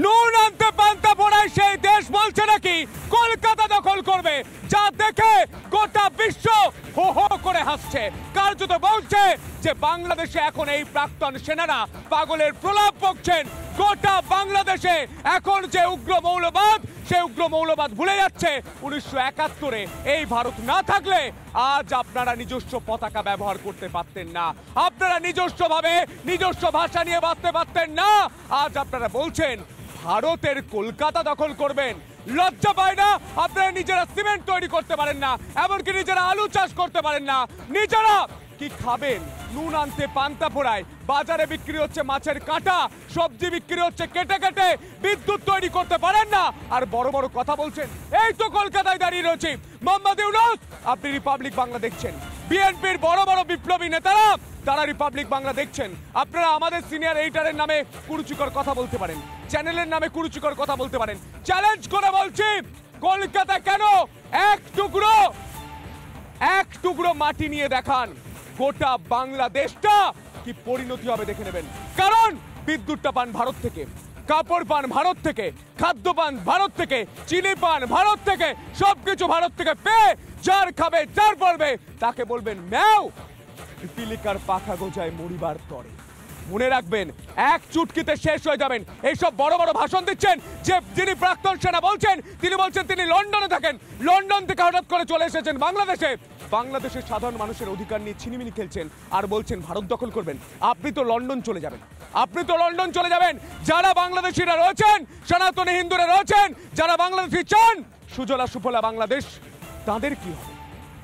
নুন আনতে পান্তা ফোড়ায় সেই দেশ বলছে নাকি কলকাতা দখল করবে, যা দেখে গোটা বিশ্ব হো হো করে হাসছে। কার্যত বলছে যে বাংলাদেশে এখন এই প্রাক্তন সেনারা পাগলের প্রলাপ বকছেন। গোটা বাংলাদেশে এখন যে উগ্র মৌলবাদ, সে উগ্র মৌলবাদ ভুলে যাচ্ছে 1971-এ এই ভারত না থাকলে আজ আপনারা নিজস্ব পতাকা ব্যবহার করতে পারতেন না, আপনারা নিজস্বভাবে নিজস্ব ভাষা নিয়ে বাঁচতে পারতেন না। আজ আপনারা বলছেন ভারতের কলকাতা দখল করবেন। লজ্জা পায় না? আপনারা নিজেরা সিমেন্ট তৈরি করতে পারেন না, এমনকি নিজেরা আলু চাষ করতে পারেন না। নিজেরা কি খাবেন? নুন আনতে পান্তা ফোড়ায়, বাজারে বিক্রি হচ্ছে মাছের কাঁটা, সবজি বিক্রি হচ্ছে কেটে কেটে, বিদ্যুৎ তৈরি করতে পারেন না, আর বড় বড় কথা বলছেন। এই তো কলকাতায় দাঁড়িয়ে রয়েছে মোহাম্মদ ইউনূস, আপনি রিপাবলিক বাংলা দেখছেন। বিএনপির বড় বড় বিপ্লবী নেতারা তারা রিপাবলিক বাংলা দেখছেন। আপনারা আমাদের সিনিয়র এডিটরের নামে কুরুচিকর কথা বলতে পারেন, চ্যানেলের নামে কুরুচিকর কথা বলতে পারেন। চ্যালেঞ্জ করে বলছি, কলকাতা কেন এক টুকরো মাটি নিয়ে দেখান, গোটা বাংলাদেশটা কি পরিণতি হবে দেখে নেবেন। কারণ বিদ্যুৎটা পান ভারত থেকে, কাপড় পান ভারত থেকে, খাদ্য পান ভারত থেকে, চিনি পান ভারত থেকে, সবকিছু ভারত থেকে পেয়ে যার খাবে যার পড়বে তাকে বলবেন ম্যাও, পিপিলিকার পাখা গোজায় মরিবার তরে। মনে রাখবেন, এক চুটকিতে শেষ হয়ে যাবেন। এইসব বড় বড় ভাষণ দিচ্ছেন যে যিনি প্রাক্তন সেনা বলছেন, তিনি বলছেন তিনি লন্ডনে থাকেন, লন্ডন থেকে হঠাৎ করে চলে এসেছেন বাংলাদেশে, বাংলাদেশের সাধারণ মানুষের অধিকার নিয়ে ছিনিমিনি খেলছেন আর বলছেন ভারত দখল করবেন। আপনি তো লন্ডন চলে যাবেন, যারা বাংলাদেশিরা রয়েছেন, সনাতনী হিন্দুরা রয়েছেন, যারা বাংলাদেশি চান সুজলা সুফলা বাংলাদেশ, তাদের কি হবে?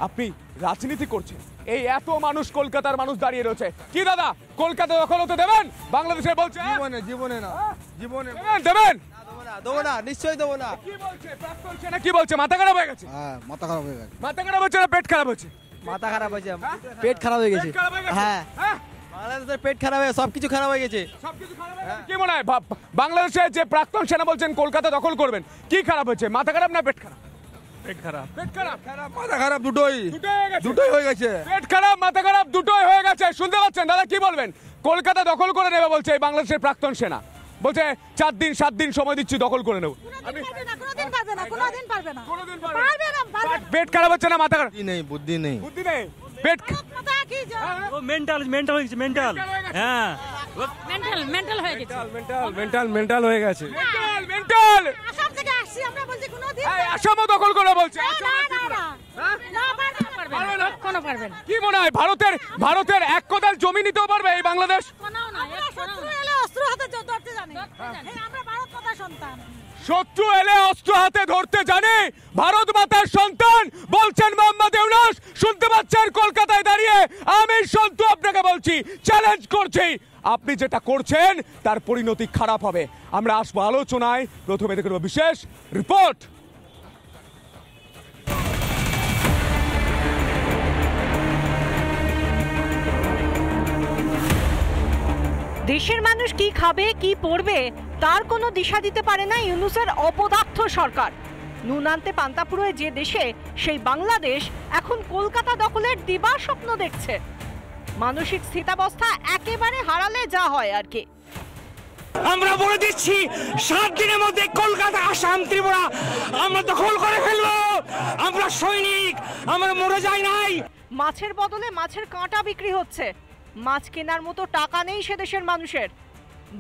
আপনি রাজনীতি করছেন, এই এত মানুষ, কলকাতার মানুষ দাঁড়িয়ে রয়েছে। কি দাদা, কলকাতা দখল হতে দেবেন? বাংলাদেশে বলছে জীবনে না দেবেন দেবো না, নিশ্চয়ই দেবো না। কি বলছে প্রাক্তন সেনা? কি বলছে? মাথা খারাপ হয়ে গেছে? মাথা খারাপ হয়ে গেছে। মাথা খারাপ হচ্ছে না পেট খারাপ হচ্ছে? মাথা খারাপ হয়েছে, পেট খারাপ হয়ে গেছে। হ্যাঁ, বাংলাদেশের পেট খারাপ হয়ে সবকিছু খারাপ হয়ে গেছে। কি মনে হয় বাংলাদেশের যে প্রাক্তন সেনা বলছেন কলকাতা দখল করবেন, কি খারাপ হয়েছে? মাথা খারাপ না পেট খারাপ? পেট খারাপ, মাথা খারাপ দুটোই হয়ে গেছে। পেট খারাপ, মাথা খারাপ দুটোই হয়ে গেছে। শুনতে পাচ্ছেন দাদা? কি বলবেন? কলকাতা দখল করে নেবে বলছে এই বাংলাদেশের প্রাক্তন সেনা, বলছে 4 দিন 7 দিন সময় দিচ্ছি, দখল করে নেব। পেট খারাপ হচ্ছে না মাথা খারাপ? বুদ্ধি নেই পেট মেন্টাল হয়ে গেছে। আসামও দখল করে বলছে। কি মনে হয় ভারতের এক কোদাল জমি নিতেও পারবে এই বাংলাদেশ? শত্রু এলে অস্ত্র হাতে ধরতে জানে ভারত মাতার সন্তান বলছেন মোহাম্মদ ইউনূস। শুনতে পাচ্ছেন কলকাতায় দাঁড়িয়ে? আমি সন্তু আপনাকে বলছি, চ্যালেঞ্জ করছি, আপনি যেটা করছেন তার পরিণতি খারাপ হবে। আমরা আসবো আলোচনায়, প্রথমে দেখে নেব বিশেষ রিপোর্ট। দেশের মানুষ কি খাবে কি পড়বে তার কোনো দিশা দিতে পারে না ইউনূসের অপদার্থ সরকার। নুন আনতে পান্তা ফুরোয় যে দেশে, সেই বাংলাদেশ এখন কলকাতা দখলের দিবা স্বপ্ন দেখছে। মানসিক স্থিতাবস্থা একেবারে হারালে যা হয় আর কি। আমরা বলে দিচ্ছি 7 দিনের মধ্যে কলকাতা, আসাম, ত্রিপুরা আমরা দখল করে ফেলবো। আমরা সৈনিক, আমরা মরে যাই নাই। মাছের বদলে মাছের কাঁটা বিক্রি হচ্ছে, মাছ কেনার মতো টাকা নেই সে দেশের মানুষের।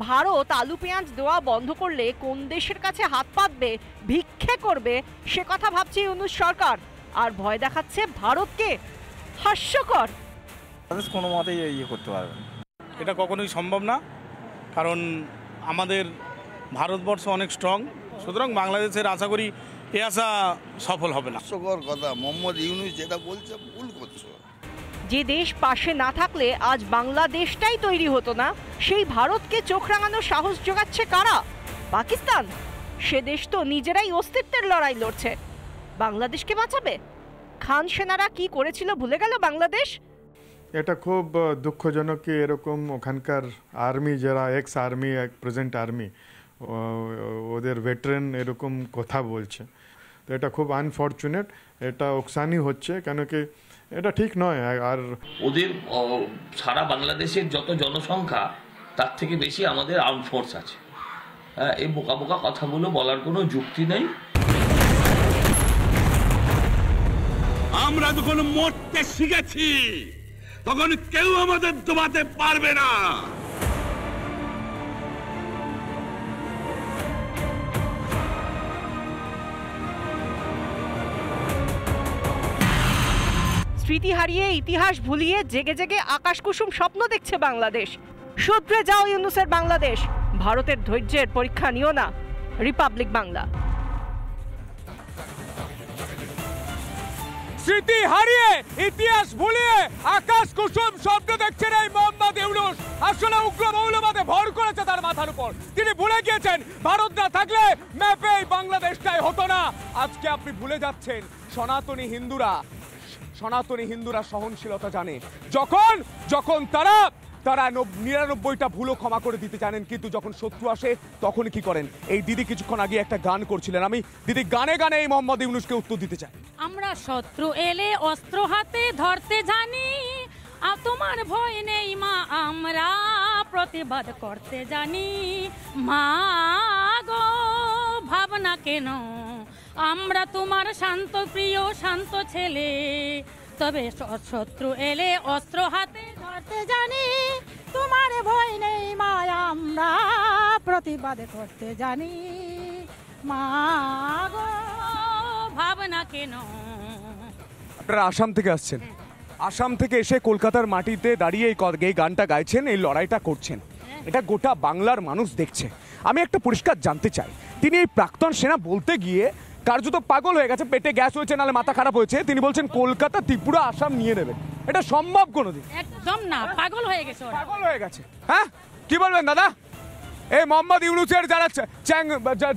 ভারত আলু পেঁয়াজ দেওয়া বন্ধ করলে কোন দেশের কাছে হাত পাতবে, ভিক্ষে করবে, সে কথা ভাবছে ইউনূস সরকার, আর ভয় দেখাচ্ছে ভারতকে। হাস্যকর। কোনো মতেই করতে পারবে না, এটা কখনোই সম্ভব না। কারণ আমাদের ভারতবর্ষ অনেক স্ট্রং, সুতরাং বাংলাদেশের আশা করি এ আশা সফল হবে না। হাস্যকর কথা, মোহাম্মদ ইউনূস যেটা বলছে ভুল করছে। যে দেশ পাশে না থাকলে আজ বাংলাদেশটাই তৈরি হতো না, সেই ভারতকে চোখ রাঙানোর সাহস জোগাচ্ছে কারা? পাকিস্তান। সে দেশ তো নিজেরাই অস্তিত্বের লড়াই লড়ছে। বাংলাদেশকে বাঁচাবে? খান সেনারা কি করেছিল ভুলে গেল বাংলাদেশ? এটা খুব দুঃখজনক কি এরকম ওখানকার আর্মি, যারা এক্স আর্মি, প্রেজেন্ট আর্মি, ওদের ভেটারেন এরকম কথা বলছে। তো এটা খুব আনফর্চুনেট, এটা ওকসানি হচ্ছে, কেন কি এটা ঠিক নয়। আর ওদের সারা বাংলাদেশের যত জনসংখ্যা তার থেকে বেশি আমাদের আর্ম ফোর্স আছে। এই বোকা বোকা কথাগুলো বলার কোনো যুক্তি নেই। আমরা যখন মরতে শিখেছি তখন কেউ আমাদের দবাতে পারবে না। স্মৃতি হারিয়ে ইতিহাস ভুলিয়ে জেগে জেগে আকাশ কুসুম স্বপ্ন দেখছে বাংলাদেশ। শুধরে যাও ইউনূসের বাংলাদেশ, ভারতের ধৈর্যের পরীক্ষা নিও না। রিপাবলিক বাংলা। স্মৃতি হারিয়ে ইতিহাস ভুলিয়ে আকাশ কুসুম স্বপ্ন দেখছেন এই মোহাম্মদ ইউনূস। আসলে উগ্র মৌলবাদে ভর করেছে তার মাথার উপর। তিনি ভুলে গিয়েছেন ভারত না থাকলে ম্যাপে এই বাংলাদেশটাই হতো না। আজকে আপনি ভুলে যাচ্ছেন সনাতনী হিন্দুরা সহনশীলতা জানে। যখন তারা 99টা ভুলও ক্ষমা করে দিতে জানেন, কিন্তু যখন শত্রু আসে তখন কি করেন? এই দিদি কিছুক্ষণ আগে একটা গান করছিলেন, আমি দিদি গানে গানে এই মোহাম্মদ ইউনূসকে উত্তর দিতে চাই। আমরা শত্রু এলে অস্ত্র হাতে ধরতে জানি, তোমার ভয় নেই মা, আমরা প্রতিবাদ করতে জানি। মা গো ভাবনা কেন, আমরা তোমার শান্ত প্রিয় শান্ত ছেলে, তবে শত্রু এলে অস্ত্র হাতে ধরতে জানি। তোমার ভয় নেই মা, আমরা প্রতিবাদ করতে জানি। মা গো ভাবনা কেন। আপনারা আসাম থেকে আসছেন, আসাম থেকে এসে কলকাতার মাটিতে দাঁড়িয়ে এই গানটা গাইছেন, এই লড়াইটা করছেন, এটা গোটা বাংলার মানুষ দেখছে। আমি একটা পরিষ্কার জানতে চাই, তিনি এই প্রাক্তন সেনা বলতে গিয়ে কার্যত পাগল হয়ে গেছে, পেটে গ্যাস হয়েছে নাহলে মাথা খারাপ হয়েছে, তিনি বলছেন কলকাতা ত্রিপুরা আসাম নিয়ে নেবেন। এটা সম্ভব কোনোদিন? একদম না, পাগল হয়ে গেছে, পাগল হয়ে গেছে। হ্যাঁ, কি বলবেন দাদা? এই মোহাম্মদ ইউনূসের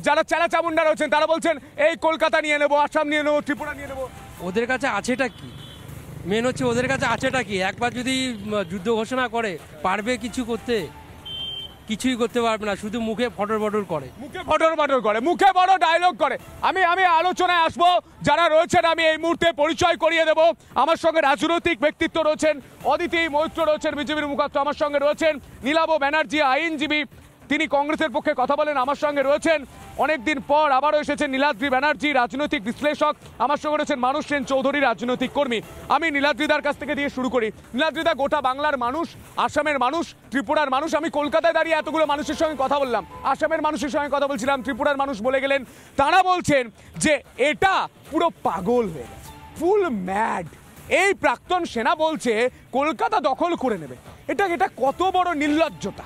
যারা চেলা চামুন্ডা রয়েছেন তারা বলছেন এই কলকাতা নিয়ে নেবো, আসাম নিয়ে নেবো, ত্রিপুরা নিয়ে নেবো। ওদের কাছে আছেটা কি? মেন হচ্ছে ওদের কাছে আছেটা কি? একবার যদি যুদ্ধ ঘোষণা করে পারবে কিছু করতে? কিছুই করতে পারবে না, শুধু মুখে ফটর করে, মুখে বড় ডায়লগ করে। আমি আলোচনায় আসবো, যারা রয়েছেন আমি এই মুহূর্তে পরিচয় করিয়ে দেব। আমার সঙ্গে রাজনৈতিক ব্যক্তিত্ব রয়েছেন, অদিতি মৈত্র রয়েছেন বিজেপির মুখপাত্র, আমার সঙ্গে রয়েছেন নীলাভ ব্যানার্জি আইনজীবী, তিনি কংগ্রেসের পক্ষে কথা বলেন, আমার সঙ্গে রয়েছেন অনেকদিন পর আবারও এসেছেন নীলাদ্রি ব্যানার্জি রাজনৈতিক বিশ্লেষক, আমার সঙ্গে রয়েছেন মানুষ সেন চৌধুরী রাজনৈতিক কর্মী। আমি নীলাদ্রিদার কাছ থেকে দিয়ে শুরু করি। নীলাদ্রিদা, গোটা বাংলার মানুষ, আসামের মানুষ, ত্রিপুরার মানুষ, আমি কলকাতায় দাঁড়িয়ে এতগুলো মানুষের সঙ্গে কথা বললাম, আসামের মানুষের সঙ্গে কথা বলছিলাম, ত্রিপুরার মানুষ বলে গেলেন, তারা বলছেন যে এটা পুরো পাগল হয়ে গেছে, ফুল ম্যাড। এই প্রাক্তন সেনা বলছে কলকাতা দখল করে নেবে, এটা কত বড় নির্লজ্জতা।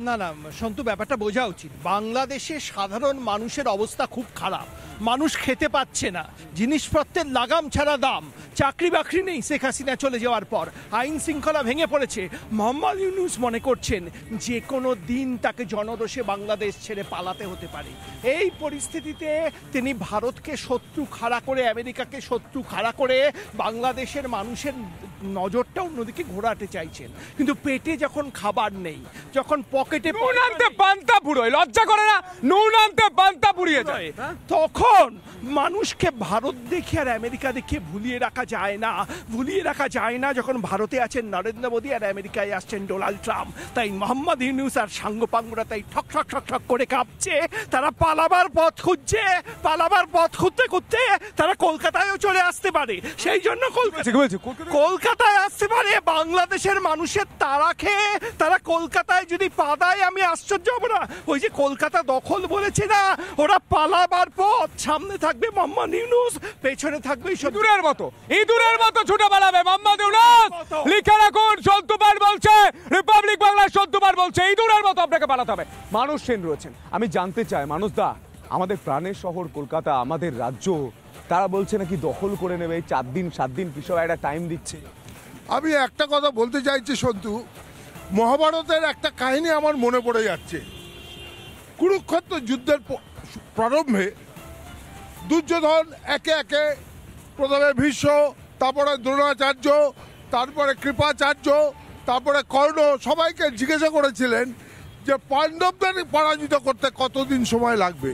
না না সন্তু, ব্যাপারটা বোঝা উচিত। বাংলাদেশে সাধারণ মানুষের অবস্থা খুব খারাপ, মানুষ খেতে পাচ্ছে না, জিনিসপত্রের লাগাম ছাড়া দাম, চাকরি বাকরি নেই শেখ হাসিনা চলে যাওয়ার পর, আইন শৃঙ্খলা ভেঙে পড়েছে। মোহাম্মদ ইউনূস মনে করছেন যে কোনো দিন তাকে জনরোষে বাংলাদেশ ছেড়ে পালাতে হতে পারে। এই পরিস্থিতিতে তিনি ভারতকে শত্রু খাড়া করে, আমেরিকাকে শত্রু খাড়া করে বাংলাদেশের মানুষের নজরটা অন্যদিকে ঘোরাতে চাইছেন। কিন্তু পেটে যখন খাবার নেই, যখন পকেটে পান্তা পুরোয়, লজ্জা করে না? নুন আনতে পান্তা পুড়িয়ে যায়, তখন মানুষকে ভারত দেখে আর আমেরিকা দেখে ভুলিয়ে রাখা যায় না। যখন ভারতে আছেন নরেন্দ্র মোদী আর আমেরিকায় আসছেন ডোনাল্ড ট্রাম্প, তাই মোহাম্মদ ইউনূস আর সাঙ্গপাঙ্গরা তাই ঠক ঠক ঠক ঠক করে কাঁপছে। তারা পালাবার পথ খুঁজতে তারা কলকাতায়ও চলে আসতে পারে, সেই জন্য কলকাতায় আসতে পারে। বাংলাদেশের মানুষের তারা খেয়ে তারা কলকাতায় যদি পা দেয়, আমি আশ্চর্য হব না। ওই যে কলকাতা দখল বলেছে না, ওরা পালাবার পথ, সামনে থাকবে মোহাম্মদ ইউনূস, পেছনে থাকবে ইঁদুরের মতো ছুটে পালাবে মোহাম্মদ ইউনূস। লিখে রাখুন, সন্তুপার বলছে, রিপাবলিক বাংলার সন্তুপার বলছে, ইঁদুরের মতো আপনাকে পালাতে হবে। মানুষ সেন রয়েছেন, আমি জানতে চাই মানুষ দা, আমাদের প্রাণের শহর কলকাতা, আমাদের রাজ্য, তারা বলছে নাকি দখল করে নেবে, 4 দিন 7 দিন পিছনে একটা টাইম দিচ্ছে। আমি একটা কথা বলতে চাইছি সন্তু, মহাভারতের একটা কাহিনী আমার মনে পড়ে যাচ্ছে। কুরুক্ষেত্র যুদ্ধের প্রারম্ভে দুর্যোধন একে একে প্রথমে ভীষ্ম, তারপরে দ্রোণাচার্য, তারপরে কৃপাচার্য, তারপরে কর্ণ, সবাইকে জিজ্ঞাসা করেছিলেন যে পাণ্ডবদের পরাজিত করতে কতদিন সময় লাগবে।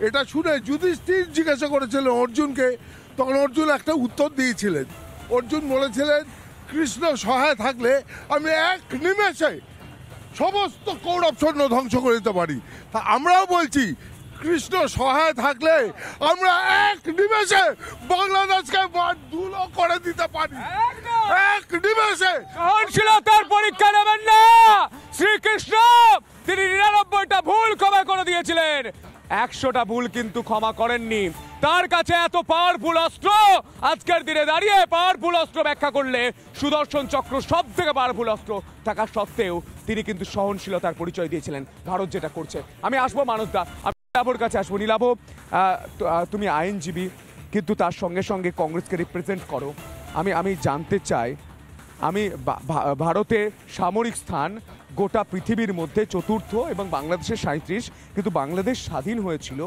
এটা শুনে যুধিষ্ঠির জিজ্ঞাসা করেছিলেন অর্জুনকে, তখন অর্জুন একটা উত্তর দিয়েছিলেন। অর্জুন বলেছিলেন কৃষ্ণ সহায় থাকলে আমি 1 নিমেষে সমস্ত কৌরব সৈন্য ধ্বংস করে দিতে পারি। তা আমরাও বলছি কৃষ্ণ সহায় থাকলে আমরা এক নিমেষে বাংলাদেশকে ধুলো করে দিতে পারি, এক নিমেষে। সহনশীলতার পরীক্ষা নেবেন না। শ্রীকৃষ্ণ তিনি 99টা ভুল ক্ষমা করে দিয়েছিলেন, 100টা ভুল কিন্তু ক্ষমা করেননি। তার কাছে এত পাওয়ারফুল অস্ত্র, আজকের দিনে দাঁড়িয়ে পাওয়ারফুল অস্ত্র ব্যাখ্যা করলে সুদর্শন চক্র সব থেকে পাওয়ারফুল অস্ত্র থাকা সত্ত্বেও তিনি কিন্তু সহনশীলতার পরিচয় দিয়েছিলেন ভারত যেটা করছে। আমি আসবো মানসদা, আমি নীলাভর কাছে আসবো। নীলাভ, তুমি আইনজীবী কিন্তু তার সঙ্গে সঙ্গে কংগ্রেসকে রিপ্রেজেন্ট করো। আমি জানতে চাই, ভারতের সামরিক স্থান গোটা পৃথিবীর মধ্যে 4র্থ এবং বাংলাদেশের 37, কিন্তু বাংলাদেশ স্বাধীন হয়েছিল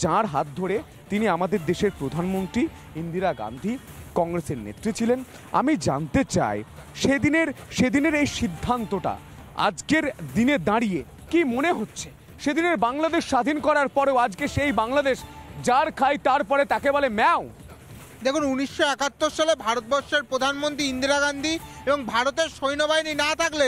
যার হাত ধরে তিনি আমাদের দেশের প্রধানমন্ত্রী ইন্দিরা গান্ধী কংগ্রেসের নেত্রী ছিলেন। আমি জানতে চাই সেদিনের এই সিদ্ধান্তটা আজকের দিনে দাঁড়িয়ে কি মনে হচ্ছে? সেদিনের বাংলাদেশ স্বাধীন করার পরেও আজকে সেই বাংলাদেশ যার খায় তারপরে তাকে বলে ম্যাও। দেখুন, 1971 সালে ভারতবর্ষের প্রধানমন্ত্রী ইন্দিরা গান্ধী এবং ভারতের সৈন্যবাহিনী না থাকলে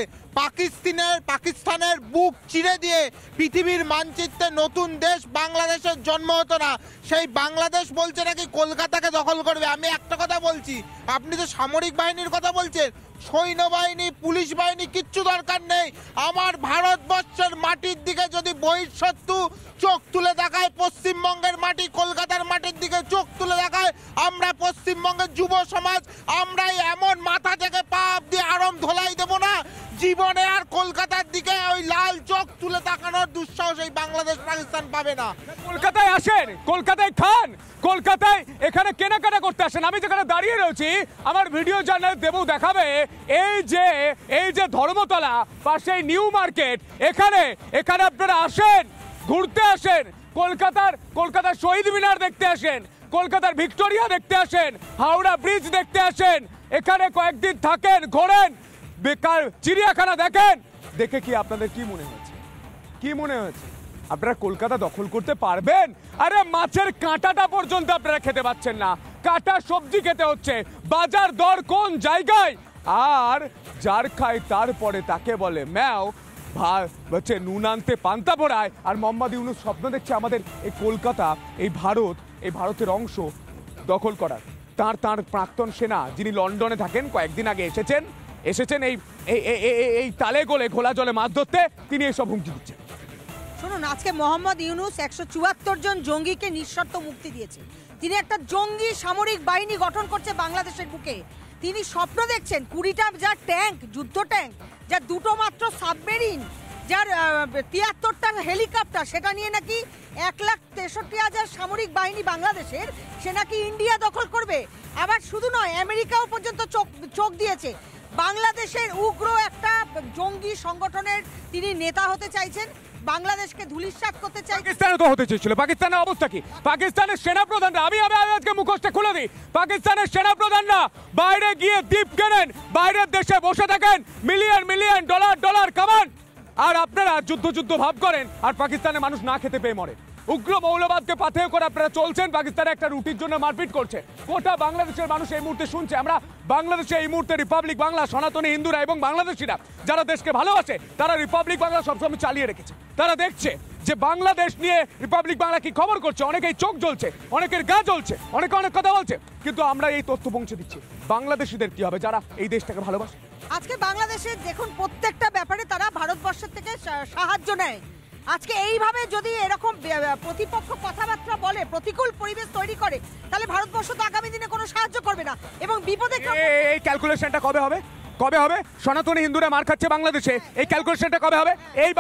পাকিস্তানের বুক চিরে দিয়ে পৃথিবীর মানচিত্রে নতুন দেশ বাংলাদেশের জন্ম হতো না। সেই বাংলাদেশ বলছে নাকি কলকাতাকে দখল করবে। আমি একটা কথা বলছি, আপনি তো সামরিক বাহিনীর কথা বলছেন, সৈন্যবাহিনী পুলিশ বাহিনী কিচ্ছু দরকার নেই। আমার ভারতবর্ষের মাটির দিকে যদি বহিঃশত্রু চোখ তুলে দেখায়, পশ্চিমবঙ্গের মাটি কলকাতার মাটির দিকে চোখ তুলে দেখায়, আমরা পশ্চিমবঙ্গের যুব সমাজ আমরাই এমন মাথা থেকে পা অব্দি আরম ধোলাই দেবো না, জীবনে আর কলকাতার দিকে ওই লাল চোখ তুলে তাকানোর দুঃসাহস এই বাংলাদেশ পাকিস্তান পাবে না। কলকাতায় আসেন, কলকাতায় খান, কলকাতায় এখানে কেনাকাটা করতে আসেন। আমি যেখানে দাঁড়িয়ে রয়েছি, আমার ভিডিও জার্নাল দেবু দেখাবে এই যে ধর্মতলা পাশে নিউ মার্কেট, এখানে আপনারা আসেন, ঘুরতে আসেন, কলকাতার শহীদ মিনার দেখতে আসেন, কলকাতার ভিক্টোরিয়া দেখতে আসেন, হাওড়া ব্রিজ দেখতে আসেন, এখানে কয়েকদিন থাকেন, ঘোরেন, বেকার চিড়িয়াখানা দেখেন। দেখে কি আপনাদের কি মনে হয়েছে? আপনারা কলকাতা দখল করতে পারবেন? আরে মাছের কাঁটাটা পর্যন্ত আপনারা খেতে পাচ্ছেন না, কাঁটা সবজি খেতে হচ্ছে, বাজার দর কোন জায়গায়, আর যার খায় তারপরে তাকে বলে ম্যাও। হচ্ছে নুন আনতে পান্তা পোড়ায়, আর মোহাম্মদ ইউনূস স্বপ্ন দেখছে আমাদের এই কলকাতা, এই ভারতের অংশ দখল করার। তার প্রাক্তন সেনা যিনি লন্ডনে থাকেন, কয়েকদিন আগে এসেছেন এই তালে গোলে ঘোলা জলে মাছ ধরতে, তিনি এইসব হুমকি দিচ্ছেন। শুনুন, আজকে মোহাম্মদ ইউনূস 174 জন জঙ্গিকে নিঃশর্ত মুক্তি দিয়েছে। তিনি একটা জঙ্গি সামরিক বাহিনী গঠন করছে বাংলাদেশের বুকে। তিনি স্বপ্ন দেখছেন 20টা যার ট্যাঙ্ক, যুদ্ধ ট্যাঙ্ক, যার 2টো মাত্র সাবমেরিন, যার 73টা হেলিকপ্টার, সেটা নিয়ে নাকি 1,63,000 সামরিক বাহিনী বাংলাদেশের, সে নাকি ইন্ডিয়া দখল করবে। আবার শুধু নয়, আমেরিকাও পর্যন্ত চোখ দিয়েছে। বাংলাদেশের উগ্র একটা জঙ্গি সংগঠনের তিনি নেতা হতে চাইছেন, বাংলাদেশকে ধুলিস্যাৎ করতে চাই। পাকিস্তানে তো হতে চেয়েছিল। পাকিস্তানের অবস্থা কি? পাকিস্তানের সেনাপ্রধানরা, আমি আজকে মুখোশটা খুলে দিই, পাকিস্তানের সেনাপ্রধানরা বাইরে গিয়ে দ্বীপ কেনেন, বাইরের দেশে বসে থাকেন, মিলিয়ন ডলার কামান, আর আপনারা যুদ্ধ ভাব করেন, আর পাকিস্তানের মানুষ না খেতে পেয়ে মরে। উগ্র মৌলবাদকে পাথেয় করে আপনারা চলছেন, পাকিস্তানে একটা রুটির জন্য মারপিট করছে। গোটা বাংলাদেশের মানুষ এই মুহূর্তে শুনছে, আমরা বাংলাদেশে এই মুহূর্তে রিপাবলিক বাংলা, সনাতনী হিন্দুরা এবং বাংলাদেশিরা যারা দেশকে ভালোবাসে, তারা রিপাবলিক বাংলা সবসময় চালিয়ে রেখেছে। তারা দেখছে যে বাংলাদেশ নিয়ে রিপাবলিক বাংলা কি খবর করছে, অনেকেই চোখ জ্বলছে, অনেকের গা জ্বলছে, অনেকে অনেক কথা বলছে, কিন্তু আমরা এই তথ্য পৌঁছে দিচ্ছি বাংলাদেশিদের কি হবে যারা এই দেশটাকে ভালোবাসে। আজকে বাংলাদেশের দেখুন, প্রত্যেকটা ব্যাপারে তারা ভারতবর্ষের থেকে সাহায্য নেয়। আজকে এইভাবে যদি এরকম প্রতিপক্ষ কথাবার্তা বলে, প্রতিকূল পরিবেশ তৈরি করে, তাহলে ভারতবর্ষ তো আগামী দিনে কোনো সাহায্য করবে না এবং বিপদে। এই ক্যালকুলেশনটা কবে হবে? সনাতনী হিন্দুরা মার খাচ্ছে বাংলাদেশে, এই ক্যালকুলেশনটা কবে হবে? এই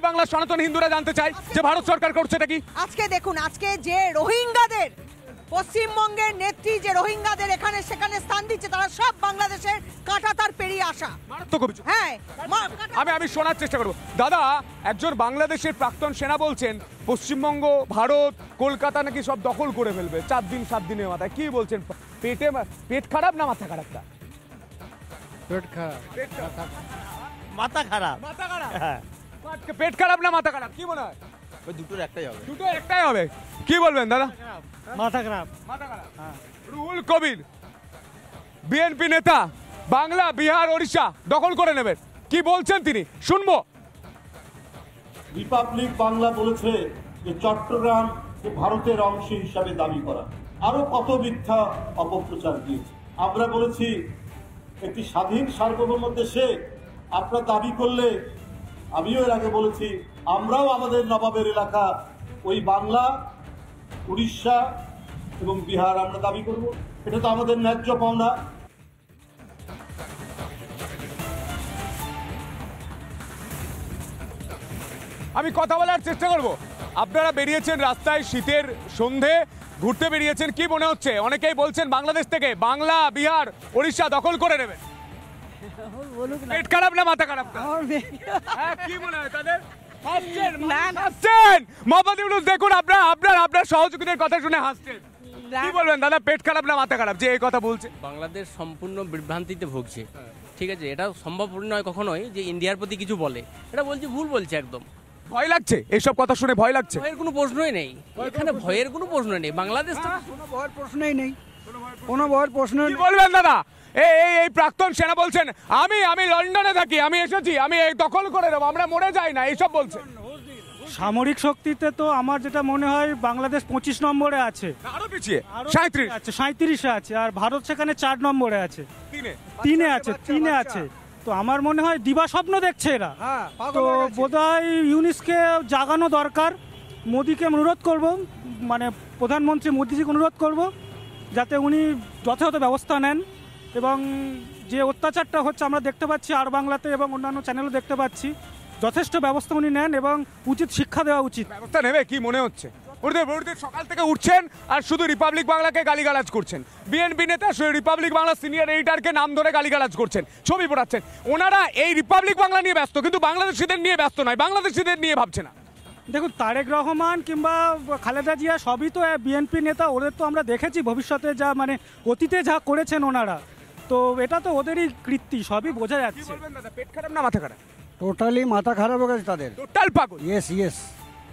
বাংলার সনাতনী হিন্দুরা জানতে চায় যে ভারত সরকার করছে এটা কি। আজকে দেখুন, আজকে যে রোহিঙ্গাদের, পশ্চিমবঙ্গের নেত্রী যে রোহিঙ্গাদের এখানে সেখানে স্থান দিচ্ছে, তারা সব বাংলাদেশের কাঁটাতার পেরিয়ে আসা। হ্যাঁ, আমি শোনার চেষ্টা করবো। দাদা, একজন বাংলাদেশের প্রাক্তন সেনা বলছেন পশ্চিমবঙ্গ, ভারত, কলকাতা নাকি সব দখল করে ফেলবে 4 দিনের মাথায়। কি বলছেন? পেট খারাপ না মাথা খারাপ? মাথা খারাপ। পেট খারাপ না মাথা খারাপ, কি মনে হয়? দুটোর একটাই হবে। কি বলবেন দাদা? মাথা খারাপ। রুহুল কবির বিএনপি নেতা, বাংলা, বিহার, ওড়িশা দখল করে নেবেন, কি বলছেন তিনি, শুনবো। রিপাবলিক বাংলা বলেছে যে চট্টগ্রাম ভারতের অংশ হিসাবে দাবি করা, আরো কত মিথ্যা অপপ্রচার দিয়েছে। আমরা বলেছি একটি স্বাধীন সার্বভৌম দেশে আপনারা দাবি করলে, আমিও এর আগে বলেছি, আমরাও আমাদের নবাবের এলাকা ওই বাংলা, উড়িষ্যা এবং বিহার আমরা দাবি করব। এটা তো আমাদের ন্যায্য পাওনা। আমি কথা বলার চেষ্টা করব। আপনারা বেরিয়েছেন রাস্তায়, শীতের সন্ধে ঘুরতে বেরিয়েছেন, কি মনে হচ্ছে? অনেকেই বলছেন বাংলাদেশ থেকে বাংলা, বিহার, উড়িষ্যা দখল করে নেবেন। পেট খারাপ না মাথা খারাপ? কি মনে হয় তাদের? দেখুন আপনার সহযোগীদের কথা শুনে হাসছেন, কি বলবেন দাদা? পেট খারাপ না মাথা খারাপ যে এই কথা বলছে? বাংলাদেশ সম্পূর্ণ বিভ্রান্তিতে ভুগছে, ঠিক আছে? এটা সম্ভব নয় কখনোই যে ইন্ডিয়ার প্রতি কিছু বলে, এটা বলছি ভুল বলছে একদম। ভয় লাগছে এইসব কথা শুনে? ভয় লাগছে? ভয়ের কোনো প্রশ্নই নেই এখানে, ভয়ের কোনো প্রশ্ন নেই। বাংলাদেশ কোনো ভয়ের প্রশ্নই নেই, কোনো ভয়ের প্রশ্ন। কি বলবেন দাদা? এই প্রাক্তন সেনা বলছেন আমি লন্ডনে থাকি, আমি এসেছি, আমি দখল করে দেবো, আমরা মরে যাই না, এইসব বলছে। সামরিক শক্তিতে তো আমার যেটা মনে হয় বাংলাদেশ 25 নম্বরে আছে, আরো পিছিয়ে 37 আছে, আর ভারত সেখানে 4 নম্বরে আছে, তিনে আছে। তো আমার মনে হয় দিবা স্বপ্ন দেখছে এরা। তো বোধহয় ইউনিসকে জাগানো দরকার। মোদিকে অনুরোধ করব, মানে প্রধানমন্ত্রী মোদিজিকে অনুরোধ করব যাতে উনি যথাযথ ব্যবস্থা নেন, এবং যে অত্যাচারটা হচ্ছে আমরা দেখতে পাচ্ছি আর বাংলাতে এবং অন্যান্য চ্যানেলও দেখতে পাচ্ছি, যথেষ্ট ব্যবস্থা উনি নেন এবং উচিত শিক্ষা দেওয়া উচিত। ব্যবস্থা নেবে কি মনে হচ্ছে? সকাল থেকে উঠছেন আর শুধু রিপাবলিক বাংলাকে গালিগালাজ করছেন। বিএনপি নেতা রিপাবলিক বাংলা সিনিয়র এডিটরকে নাম ধরে গালিগালাজ করছেন, ছবি পড়াচ্ছেন। ওনারা এই রিপাবলিক বাংলা নিয়ে ব্যস্ত, কিন্তু বাংলাদেশিদের নিয়ে ব্যস্ত নয়, বাংলাদেশিদের নিয়ে ভাবছে না। দেখুন, তারেক রহমান কিংবা খালেদা জিয়া সবই তো বিএনপি নেতা, ওদের তো আমরা দেখেছি ভবিষ্যতে যা মানে অতীতে যা করেছেন ওনারা, তো এটা তো ওদেরই কৃত্তি, সবই বোঝা যাচ্ছে। পেট খারাপ না মাথা খারাপ? টোটালি মাথা খারাপ হয়ে গেছে তাদের, টোটাল পাগল। ইয়েস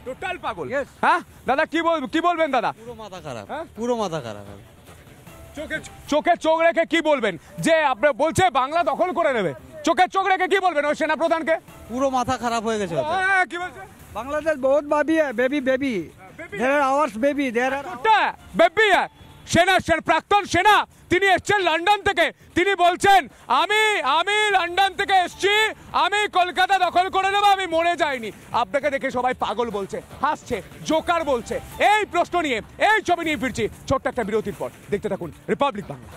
টোটাল পাগল। হ্যাঁ দাদা, কি বলবেন দাদা? পুরো মাথা খারাপ, পুরো মাথা খারাপ। চোখে চোখ রেখে কি বলবেন যে আপনি বলছে বাংলা দখল করে নেবে? চোখে চোখ রেখে কি বলবেন ওই সেনা প্রধানকে? পুরো মাথা খারাপ হয়ে গেছে। কি বলছে? বাংলাদেশ বহুত baby there are ours baby there are baby. সেনা প্রাক্তন সেনা তিনি এসছেন লন্ডন থেকে, তিনি বলছেন আমি লন্ডন থেকে এসছি, আমি কলকাতা দখল করে নেবো, আমি মরে যাইনি। আপনাকে দেখে সবাই পাগল বলছে, হাসছে, জোকার বলছে। এই প্রশ্ন নিয়ে, এই ছবি নিয়ে ফিরছি ছোট্ট একটা বিরতির পর। দেখতে থাকুন রিপাবলিক বাংলা।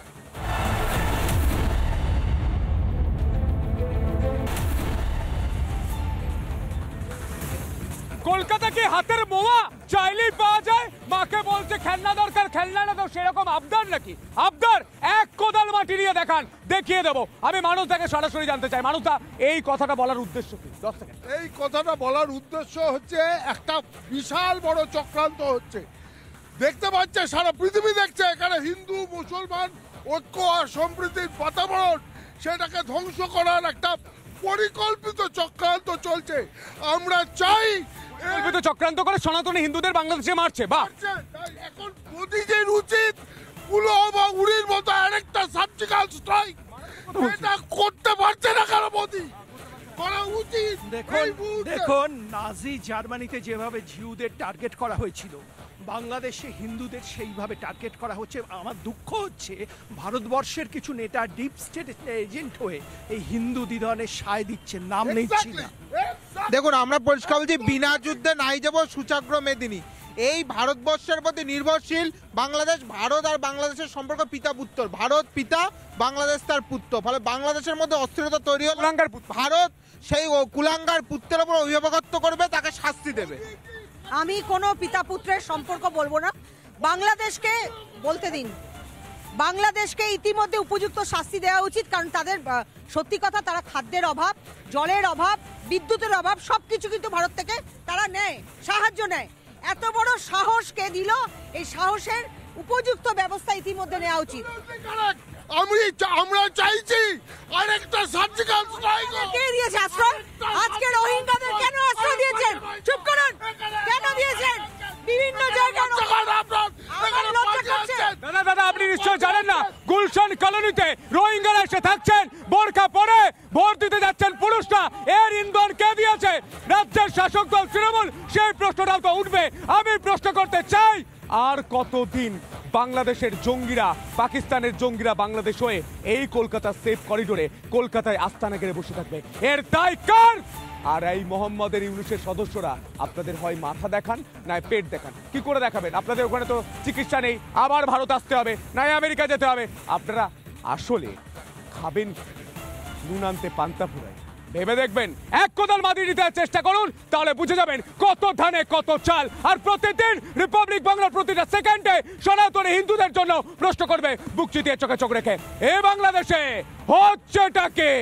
কলকাতা কি হাতের মোয়া চাইলেই পাওয়া যায়? মাকে বলছে খেলনা দরকার, খেলনা না দাও, সেরকম আবদার নাকি? আবদার এক কোদাল মাটি নিয়ে দেখান, দেখিয়ে দেবো। আমি মানুষটাকে সরাসরি জানতে চাই, মানুষটা এই কথাটা বলার উদ্দেশ্য কি? 10 সেকেন্ড। এই কথাটা বলার উদ্দেশ্য হচ্ছে একটা বিশাল বড় চক্রান্ত হচ্ছে। দেখতে পাচ্ছে, সারা পৃথিবী দেখছে এখানে হিন্দু মুসলমান ঐক্য আর সম্প্রীতির বাতাবরণ, সেটাকে ধ্বংস করার একটা পরিকল্পিত চক্রান্ত চলছে। আমরা চাই পরিকল্পিত চক্রান্ত করে সনাতনী হিন্দুদের বাংলাদেশে মারছে। বাহ, এখন মোদিজির উচিত পুলওয়ামা উড়ির মতো আরেকটা সার্জিক্যাল স্ট্রাইক, এটা করতে পারছে না কেন মোদি? করা উচিত। দেখুন নাজি জার্মানিতে যেভাবে জিউদের টার্গেট করা হয়েছিল, বাংলাদেশে হিন্দুদের সেইভাবে টার্গেট করা হচ্ছে। আমার দুঃখ হচ্ছে ভারতবর্ষের কিছু নেতা ডিপ স্টেট এজেন্ট হয়ে এই হিন্দু দ্বিধনের সায় দিচ্ছেন, নাম নিচ্ছি না। দেখুন, আমরা পরিষ্কার বলছি, বিনা যুদ্ধে নাই যাব সুচাগ্র মেদিনী। এই ভারতবর্ষের প্রতি নির্ভরশীল বাংলাদেশ। ভারত আর বাংলাদেশের সম্পর্ক পিতা পুত্র, ভারত পিতা, বাংলাদেশ তার পুত্র। ফলে বাংলাদেশের মধ্যে অস্থিরতা তৈরি হল, ভারত সেই কুলাঙ্গার পুত্রের উপর অভিভাবকত্ব করবে, তাকে শাস্তি দেবে। আমি কোনো পিতা পুত্রের সম্পর্ক বলবো না, বাংলাদেশকে বলতে দিন। বাংলাদেশকে ইতিমধ্যে উপযুক্ত শাস্তি দেওয়া উচিত, কারণ তাদের সত্যি কথা, তারা খাদ্যের অভাব, জলের অভাব, বিদ্যুতের অভাব, সবকিছু কিন্তু ভারত থেকে তারা নেয়, সাহায্য নেয়। এত বড় সাহস কে দিল? এই সাহসের উপযুক্ত ব্যবস্থা ইতিমধ্যে নেওয়া উচিত। আমরা চাইছি আরেকটা সার্জিক্যাল স্ট্রাইক। কে দিয়েছে আশ্রয়? আজকে রোহিঙ্গাদের কেন আশ্রয় দিয়েছেন? চুপ করুন। কেন দিয়েছেন? বিভিন্ন জায়গায় দাদা আপনি নিশ্চয় জানেন না, গুলশান গুলশান কলোনিতে রোহিঙ্গারা এসে থাকছেন, বোরকা পরে ভোট দিতে যাচ্ছেন পুরুষরা, এর ইন্ধন কে দিয়েছে? রাজ্যের শাসক দল তৃণমূল। সেই প্রশ্নটাও তো উঠবে। আমি প্রশ্ন করতে চাই, আর কতদিন বাংলাদেশের জঙ্গিরা, পাকিস্তানের জঙ্গিরা বাংলাদেশ হয়ে এই কলকাতা সেফ করিডোরে কলকাতায় আস্তানা গেড়ে বসে থাকবে? এর দায় কার? আর এই মোহাম্মদের ইউনুসের সদস্যরা আপনাদের হয় মাথা দেখান না পেট দেখান। কি করে দেখাবেন? আপনাদের ওখানে তো চিকিৎসা নেই, আবার ভারত আসতে হবে, নাই আমেরিকা যেতে হবে। আপনারা আসলে খাবেন নুন আনতে পান্তা ফুরায়। ভেবে দেখবেন, এক কোদাল মাটি দিতে চেষ্টা করুন, তাহলে বুঝে যাবেন কত ধানে কত চাল। আর প্রতিদিন রিপাবলিক বাংলার প্রতিটা সেকেন্ডে সনাতনী হিন্দুদের জন্য প্রশ্ন করবে বুক চিতিয়ে চোখে চোখ রেখে, এ বাংলাদেশে হচ্ছেটাকে।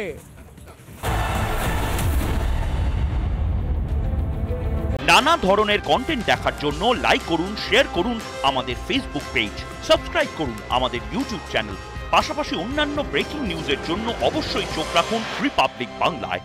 নানা ধরনের কন্টেন্ট দেখার জন্য লাইক করুন, শেয়ার করুন আমাদের ফেসবুক পেজ, সাবস্ক্রাইব করুন আমাদের ইউটিউব চ্যানেল। পাশাপাশি অন্যান্য ব্রেকিং নিউজের জন্য অবশ্যই চোখ রাখুন রিপাবলিক বাংলায়।